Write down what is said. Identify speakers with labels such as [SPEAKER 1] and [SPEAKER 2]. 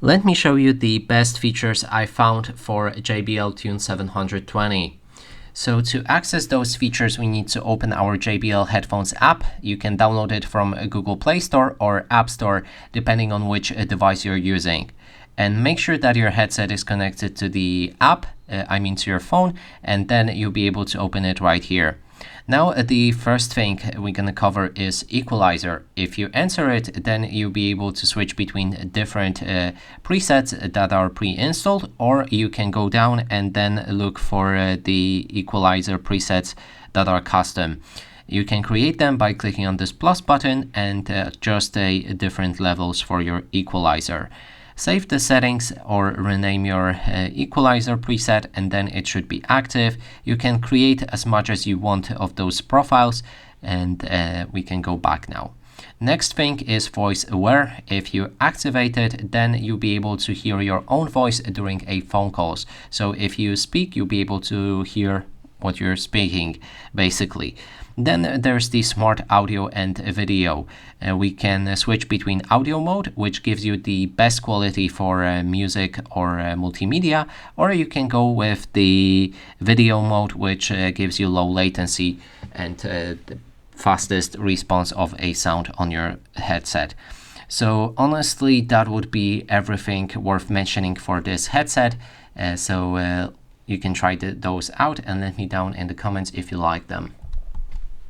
[SPEAKER 1] Let me show you the best features I found for JBL Tune 720. So to access those features, we need to open our JBL headphones app. You can download it from Google Play Store or App Store, depending on which device you're using. And make sure that your headset is connected to the app, to your phone, and then you'll be able to open it right here. Now, the first thing we're going to cover is equalizer. If you enter it, then you'll be able to switch between different presets that are pre-installed, or you can go down and then look for the equalizer presets that are custom. You can create them by clicking on this plus button and adjust different levels for your equalizer. Save the settings or rename your equalizer preset, and then it should be active. You can create as much as you want of those profiles, and we can go back now. Next thing is voice aware. If you activate it, then you'll be able to hear your own voice during a phone calls. So if you speak, you'll be able to hear what you're speaking, basically. Then there's the smart audio and video. We can switch between audio mode, which gives you the best quality for music or multimedia, or you can go with the video mode, which gives you low latency and the fastest response of a sound on your headset. So honestly, that would be everything worth mentioning for this headset. You can try those out and let me down in the comments if you like them.